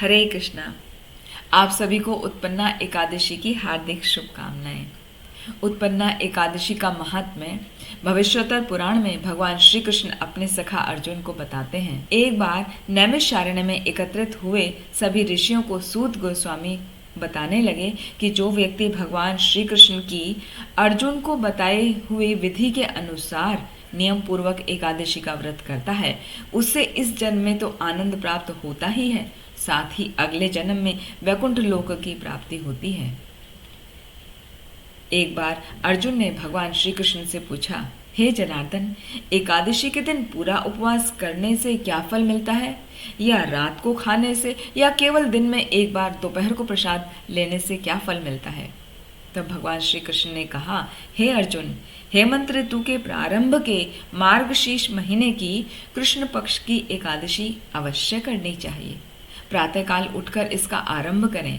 हरे कृष्णा। आप सभी को उत्पन्ना एकादशी की हार्दिक शुभकामनाएं। उत्पन्ना एकादशी का महात्म्य भविष्योत्तर पुराण में भगवान श्री कृष्ण अपने सखा अर्जुन को बताते हैं। एक बार नैमिषारण्य में एकत्रित हुए सभी ऋषियों को सूत गोस्वामी बताने लगे कि जो व्यक्ति भगवान श्री कृष्ण की अर्जुन को बताए हुए विधि के अनुसार नियम पूर्वक एकादशी का व्रत करता है, उससे इस जन्म में तो आनंद प्राप्त होता ही है, साथ ही अगले जन्म में वैकुंठ लोक की प्राप्ति होती है। एक बार अर्जुन ने भगवान श्री कृष्ण से पूछा, हे जनार्दन, एकादशी के दिन पूरा उपवास करने से क्या फल मिलता है, या रात को खाने से, या केवल दिन में एक बार दोपहर को प्रसाद लेने से क्या फल मिलता है? तब भगवान श्री कृष्ण ने कहा, हे अर्जुन, हेमंत ऋतु के प्रारंभ के मार्गशीर्ष महीने की कृष्ण पक्ष की एकादशी अवश्य करनी चाहिए। प्रातःकाल उठकर इसका आरंभ करें।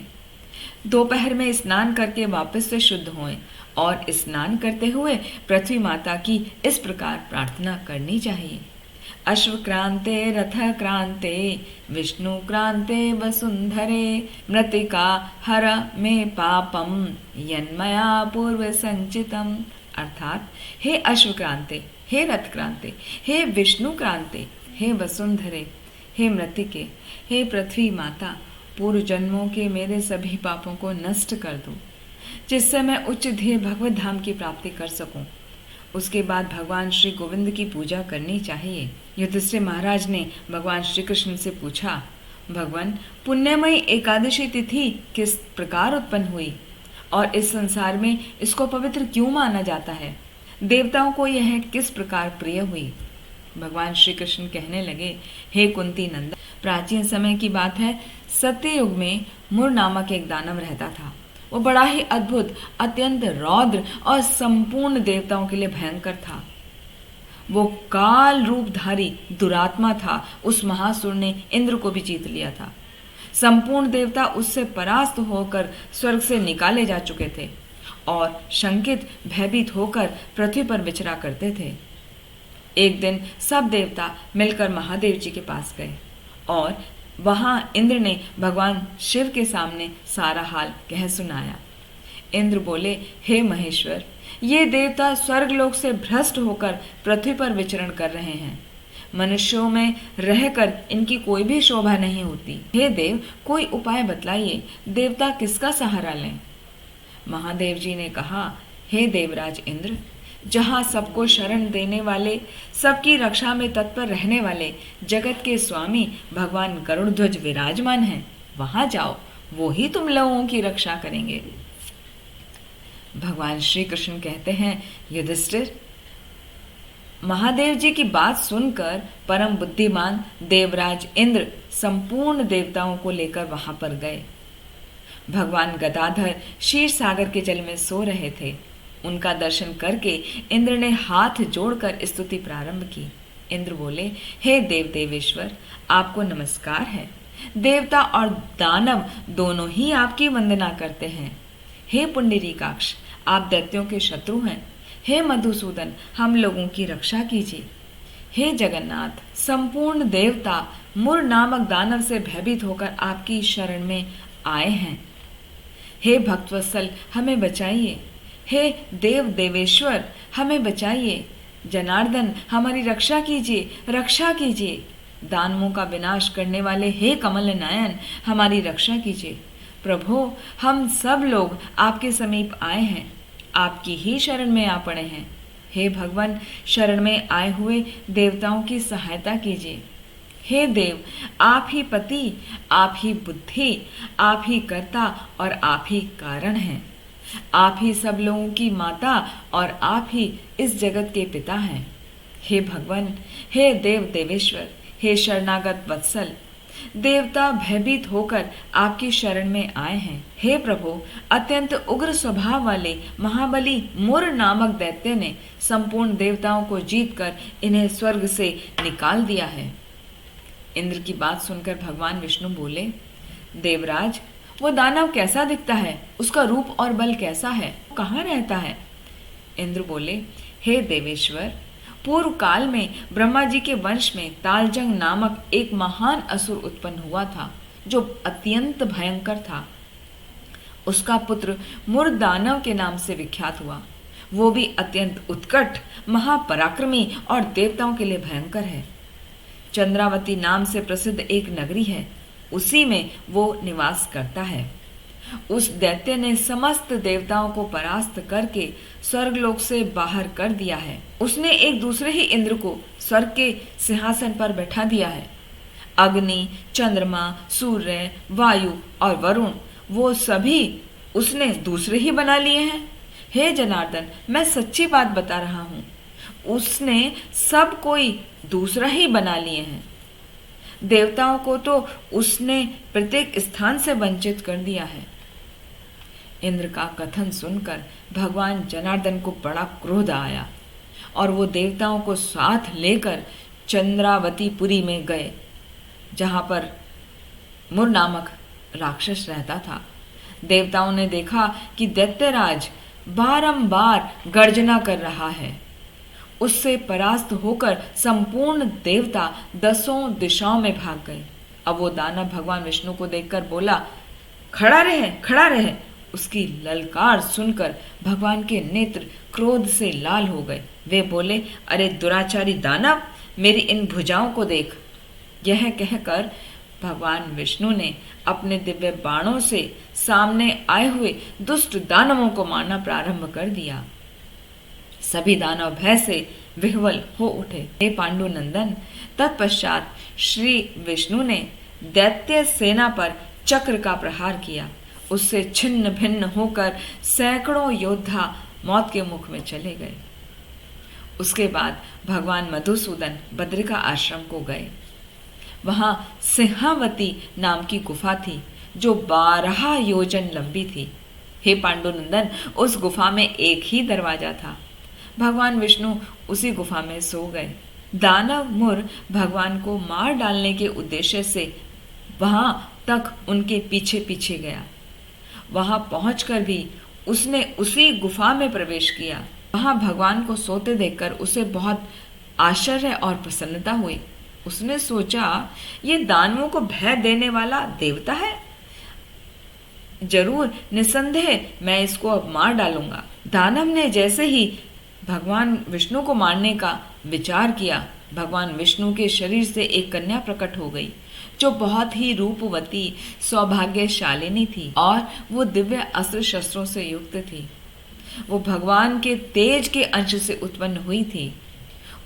दोपहर में स्नान करके वापस से शुद्ध होएं और स्नान करते हुए पृथ्वी माता की इस प्रकार प्रार्थना करनी चाहिए। अश्व क्रांते रथ क्रांते विष्णु क्रांते वसुंधरे मृतिका हर में पापम यन्मया पूर्व संचितम। अर्थात, हे अश्व क्रांते, हे रथ क्रांते, हे विष्णु क्रांते, हे वसुंधरे, हे मृतिके, हे पृथ्वी माता, पूर्व जन्मों के मेरे सभी पापों को नष्ट कर दो, जिससे मैं उच्च ध्येय भगवत धाम की प्राप्ति कर सकूं। उसके बाद भगवान श्री गोविंद की पूजा करनी चाहिए। युधिष्ठिर महाराज ने भगवान श्री कृष्ण से पूछा, भगवान, पुण्यमयी एकादशी तिथि किस प्रकार उत्पन्न हुई और इस संसार में इसको पवित्र क्यों माना जाता है? देवताओं को यह किस प्रकार प्रिय हुई? भगवान श्री कृष्ण कहने लगे, हे कुंती नंदन, प्राचीन समय की बात है, सत्ययुग में मुर नामक एक दानव रहता था। वो बड़ा ही अद्भुत, अत्यंत रौद्र और संपूर्ण देवताओं के लिए भयंकर था। वो काल रूपधारी दुरात्मा था। उस महासुर ने इंद्र को भी जीत लिया था। संपूर्ण देवता उससे परास्त होकर स्वर्ग से निकाले जा चुके थे और शंकित भयभीत होकर पृथ्वी पर विचरा करते थे। एक दिन सब देवता मिलकर महादेव जी के पास गए और वहां इंद्र ने भगवान शिव के सामने सारा हाल कह सुनाया। इंद्र बोले, हे महेश्वर, ये देवता स्वर्गलोक से भ्रष्ट होकर पृथ्वी पर विचरण कर रहे हैं। मनुष्यों में रहकर इनकी कोई भी शोभा नहीं होती। हे देव, कोई उपाय बतलाइए, देवता किसका सहारा लें? महादेव जी ने कहा, हे देवराज इंद्र, जहाँ सबको शरण देने वाले, सबकी रक्षा में तत्पर रहने वाले जगत के स्वामी भगवान गरुड़ध्वज विराजमान हैं, वहां जाओ, वो ही तुम लोगों की रक्षा करेंगे। भगवान श्री कृष्ण कहते हैं, युधिष्ठिर, महादेव जी की बात सुनकर परम बुद्धिमान देवराज इंद्र संपूर्ण देवताओं को लेकर वहां पर गए। भगवान गदाधर क्षीर सागर के जल में सो रहे थे। उनका दर्शन करके इंद्र ने हाथ जोड़कर स्तुति प्रारंभ की। इंद्र बोले, हे देव देवेश्वर, आपको नमस्कार है। देवता और दानव दोनों ही आपकी वंदना करते हैं। हे पुंडरीकाक्ष, आप दैत्यों के शत्रु हैं। हे मधुसूदन, हम लोगों की रक्षा कीजिए। हे जगन्नाथ, संपूर्ण देवता मुर नामक दानव से भयभीत होकर आपकी शरण में आए हैं। हे भक्तवत्सल, हमें बचाइए। हे देव देवेश्वर, हमें बचाइए। जनार्दन, हमारी रक्षा कीजिए, रक्षा कीजिए। दानवों का विनाश करने वाले हे कमल नयन, हमारी रक्षा कीजिए। प्रभु, हम सब लोग आपके समीप आए हैं, आपकी ही शरण में आ पड़े हैं। हे भगवान, शरण में आए हुए देवताओं की सहायता कीजिए। हे देव, आप ही पति, आप ही बुद्धि, आप ही कर्ता और आप ही कारण हैं। आप ही सब लोगों की माता और आप ही इस जगत के पिता हैं। हे भगवान, हे देव देवेश्वर, हे शरणागत वत्सल, देवता भयभीत होकर आपकी शरण में आए हैं। हे प्रभु, अत्यंत उग्र स्वभाव वाले महाबली मुर नामक दैत्य ने संपूर्ण देवताओं को जीतकर इन्हें स्वर्ग से निकाल दिया है। इंद्र की बात सुनकर भगवान विष्णु बोले, देवराज, वो दानव कैसा दिखता है? उसका रूप और बल कैसा है? कहाँ रहता है? इंद्र बोले, हे देवेश्वर, पूर्व काल में ब्रह्मा जी के वंश में तालजंग नामक एक महान असुर उत्पन्न हुआ था, जो अत्यंत भयंकर था। उसका पुत्र मुरदानव के नाम से विख्यात हुआ। वो भी अत्यंत उत्कट, महापराक्रमी और देवताओं के लिए भयंकर है। चंद्रावती नाम से प्रसिद्ध एक नगरी है, उसी में वो निवास करता है। उस दैत्य ने समस्त देवताओं को परास्त करके स्वर्गलोक से बाहर कर दिया है। उसने एक दूसरे ही इंद्र को स्वर्ग के सिंहासन पर बैठा दिया है। अग्नि, चंद्रमा, सूर्य, वायु और वरुण, वो सभी उसने दूसरे ही बना लिए हैं। हे जनार्दन, मैं सच्ची बात बता रहा हूँ, उसने सब कोई दूसरा ही बना लिए हैं। देवताओं को तो उसने प्रत्येक स्थान से वंचित कर दिया है। इंद्र का कथन सुनकर भगवान जनार्दन को बड़ा क्रोध आया और वो देवताओं को साथ लेकर चंद्रावतीपुरी में गए, जहां पर मुर नामक राक्षस रहता था। देवताओं ने देखा कि दैत्यराज बारंबार गर्जना कर रहा है। उससे परास्त होकर संपूर्ण देवता 10 दिशाओं में भाग गए। अब वो दानव भगवान विष्णु को देखकर बोला, खड़ा रहे, खड़ा रहे। उसकी ललकार सुनकर भगवान के नेत्र क्रोध से लाल हो गए। वे बोले, अरे दुराचारी दानव, मेरी इन भुजाओं को देख। यह कहकर भगवान विष्णु ने अपने दिव्य बाणों से सामने आए हुए दुष्ट दानवों को मारना प्रारंभ कर दिया। सभी दानव भय से विह्वल हो उठे। हे पांडु नंदन, तत्पश्चात श्री विष्णु ने दैत्य सेना पर चक्र का प्रहार किया। उससे छिन्न भिन्न होकर सैकड़ों योद्धा मौत के मुख में चले गए। उसके बाद भगवान मधुसूदन बद्रिका आश्रम को गए। वहां सिंहावती नाम की गुफा थी, जो 12 योजन लंबी थी। हे पांडुनंदन, उस गुफा में एक ही दरवाजा था। भगवान विष्णु उसी गुफा में सो गए। दानव मुर भगवान को मार डालने के उद्देश्य से वहां तक उनके पीछे पीछे गया। वहां पहुंचकर भी उसने उसी गुफा में प्रवेश किया। वहां भगवान को सोते देखकर उसे बहुत आश्चर्य और प्रसन्नता हुई। उसने सोचा, ये दानवों को भय देने वाला देवता है, जरूर निसंदेह मैं इसको अब मार डालूंगा। दानव ने जैसे ही भगवान विष्णु को मारने का विचार किया, भगवान विष्णु के शरीर से एक कन्या प्रकट हो गई, जो बहुत ही रूपवती, सौभाग्यशालिनी थी और वो दिव्य अस्त्र शस्त्रों से युक्त थी। वो भगवान के तेज के अंश से उत्पन्न हुई थी।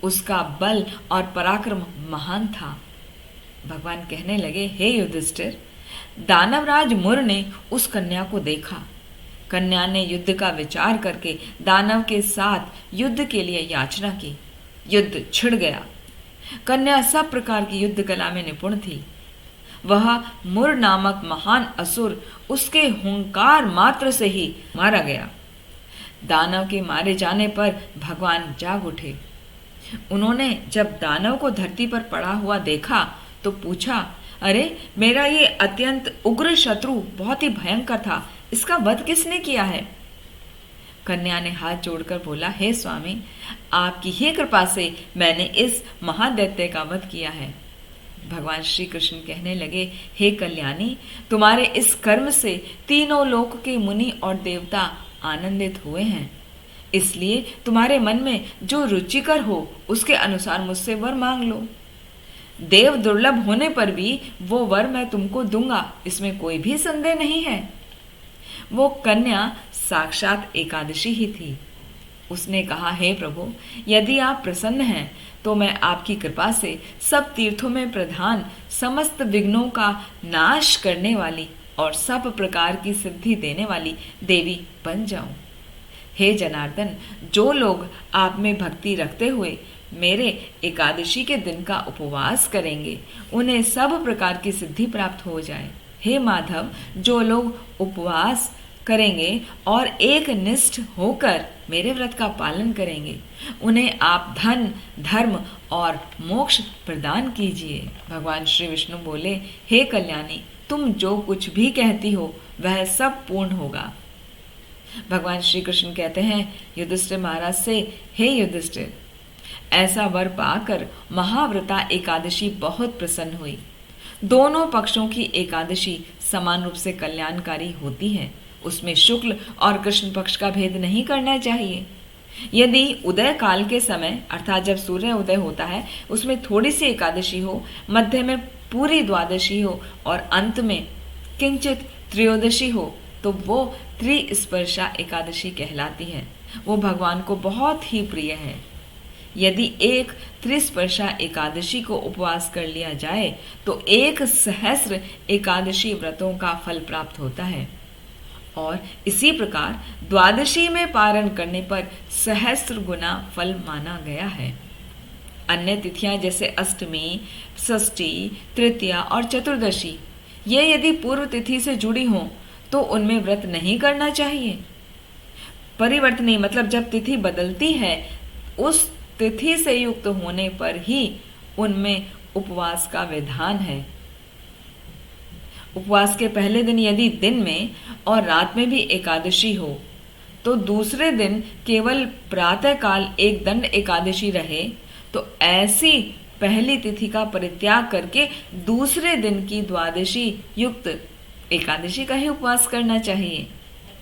उसका बल और पराक्रम महान था। भगवान कहने लगे, हे युधिष्ठिर, दानवराज मुर ने उस कन्या को देखा। कन्या ने युद्ध का विचार करके दानव के साथ युद्ध के लिए याचना की। युद्ध छिड़ गया। कन्या सब प्रकार की युद्ध कला में निपुण थी। वह मुर नामक महान असुर उसके हुंकार मात्र से ही मारा गया। दानव के मारे जाने पर भगवान जाग उठे। उन्होंने जब दानव को धरती पर पड़ा हुआ देखा तो पूछा, अरे मेरा ये अत्यंत उग्र शत्रु बहुत ही भयंकर था, इसका वध किसने किया है? कन्या ने हाथ जोड़कर बोला, हे स्वामी, आपकी ही कृपा से मैंने इस महादैत्य का वध किया है। भगवान श्री कृष्ण कहने लगे, हे कल्याणी, तुम्हारे इस कर्म से तीनों लोक के मुनि और देवता आनंदित हुए हैं। इसलिए तुम्हारे मन में जो रुचिकर हो उसके अनुसार मुझसे वर मांग लो। देव दुर्लभ होने पर भी वो वर मैं तुमको दूंगा, इसमें कोई भी संदेह नहीं है। वो कन्या साक्षात एकादशी ही थी। उसने कहा, हे प्रभु, यदि आप प्रसन्न हैं तो मैं आपकी कृपा से सब तीर्थों में प्रधान, समस्त विघ्नों का नाश करने वाली और सब प्रकार की सिद्धि देने वाली देवी बन जाऊं। हे जनार्दन, जो लोग आप में भक्ति रखते हुए मेरे एकादशी के दिन का उपवास करेंगे, उन्हें सब प्रकार की सिद्धि प्राप्त हो जाए। हे माधव, जो लोग उपवास करेंगे और एक निष्ठ होकर मेरे व्रत का पालन करेंगे, उन्हें आप धन, धर्म और मोक्ष प्रदान कीजिए। भगवान श्री विष्णु बोले, हे कल्याणी, तुम जो कुछ भी कहती हो वह सब पूर्ण होगा। भगवान श्री कृष्ण कहते हैं युधिष्ठिर महाराज से, हे युधिष्ठिर, ऐसा वर पाकर महाव्रता एकादशी बहुत प्रसन्न हुई। दोनों पक्षों की एकादशी समान रूप से कल्याणकारी होती है। उसमें शुक्ल और कृष्ण पक्ष का भेद नहीं करना चाहिए। यदि उदय काल के समय अर्थात जब सूर्य उदय होता है उसमें थोड़ी सी एकादशी हो, मध्य में पूरी द्वादशी हो और अंत में किंचित त्रयोदशी हो तो वो त्रिस्पर्शा एकादशी कहलाती है। वो भगवान को बहुत ही प्रिय है। यदि एक त्रिस्पर्शा एकादशी को उपवास कर लिया जाए तो 1,000 एकादशी व्रतों का फल प्राप्त होता है और इसी प्रकार द्वादशी में पारण करने पर 1,000 गुना फल माना गया है। अन्य तिथियां जैसे अष्टमी, षष्ठी, तृतीया और चतुर्दशी ये यदि पूर्व तिथि से जुड़ी हों तो उनमें व्रत नहीं करना चाहिए। परिवर्तनीय मतलब जब तिथि बदलती है उस तिथि से युक्त होने पर ही उनमें उपवास का विधान है। उपवास के पहले दिन यदि दिन में और रात में भी एकादशी हो तो दूसरे दिन केवल प्रातःकाल एक दंड एकादशी रहे तो ऐसी पहली तिथि का परित्याग करके दूसरे दिन की द्वादशी युक्त एकादशी का ही उपवास करना चाहिए।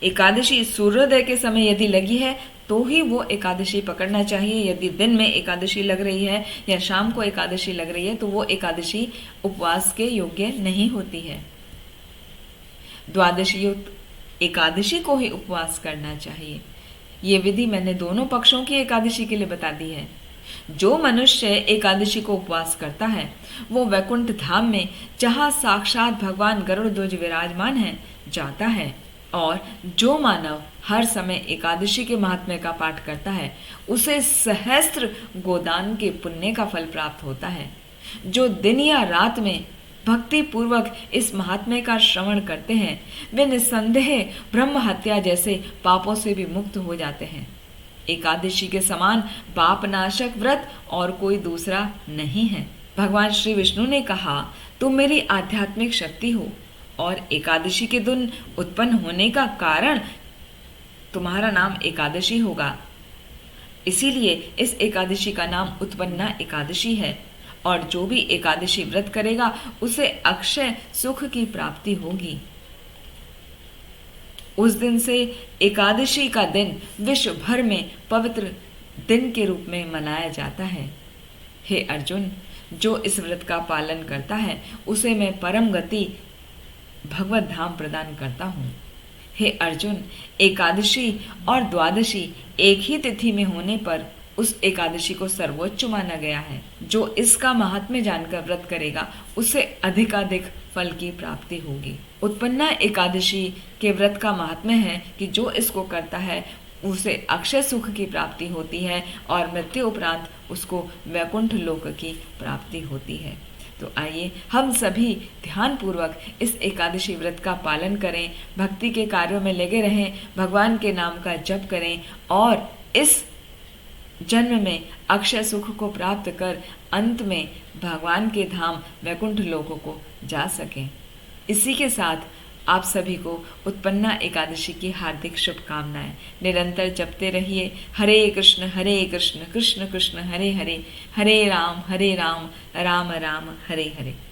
एकादशी सूर्योदय के समय यदि लगी है तो ही वो एकादशी पकड़ना चाहिए। यदि दिन में एकादशी लग रही है या शाम को एकादशी लग रही है तो वो एकादशी उपवास के योग्य नहीं होती है। द्वादशी युक्त एकादशी को ही उपवास करना चाहिए। ये विधि मैंने दोनों पक्षों की एकादशी के लिए बता दी है। जो मनुष्य एकादशी को उपवास करता है वो वैकुंठ धाम में जहाँ साक्षात भगवान गरुड़ ध्वज विराजमान है जाता है और जो मानव हर समय एकादशी के महात्म्य का पाठ करता है उसे 1,000 गोदान के पुण्य का फल प्राप्त होता है। जो दिन या रात में भक्ति पूर्वक इस महात्म्य का श्रवण करते हैं वे निस्संदेह ब्रह्म हत्या जैसे पापों से भी मुक्त हो जाते हैं। एकादशी के समान पापनाशक व्रत और कोई दूसरा नहीं है। भगवान श्री विष्णु ने कहा, तुम मेरी आध्यात्मिक शक्ति हो और एकादशी के दिन उत्पन्न होने का कारण तुम्हारा नाम एकादशी होगा। इसीलिए इस एकादशी का नाम उत्पन्ना एकादशी है और जो भी एकादशी व्रत करेगा उसे अक्षय सुख की प्राप्ति होगी। उस दिन से एकादशी का दिन विश्व भर में पवित्र दिन के रूप में मनाया जाता है। हे अर्जुन, जो इस व्रत का पालन करता है उसे मैं परम गति भगवत धाम प्रदान करता हूँ। हे अर्जुन, एकादशी और द्वादशी एक ही तिथि में होने पर उस एकादशी को सर्वोच्च माना गया है। जो इसका महात्म्य जानकर व्रत करेगा उसे अधिकाधिक फल की प्राप्ति होगी। उत्पन्ना एकादशी के व्रत का महात्म्य है कि जो इसको करता है उसे अक्षय सुख की प्राप्ति होती है और मृत्यु उपरांत उसको वैकुंठ लोक की प्राप्ति होती है। तो आइए हम सभी ध्यान पूर्वक इस एकादशी व्रत का पालन करें, भक्ति के कार्यों में लगे रहें, भगवान के नाम का जप करें और इस जन्म में अक्षय सुख को प्राप्त कर अंत में भगवान के धाम वैकुंठ लोकों को जा सकें। इसी के साथ आप सभी को उत्पन्ना एकादशी की हार्दिक शुभकामनाएं। निरंतर जपते रहिए हरे कृष्ण कृष्ण कृष्ण हरे हरे, हरे राम राम राम हरे हरे।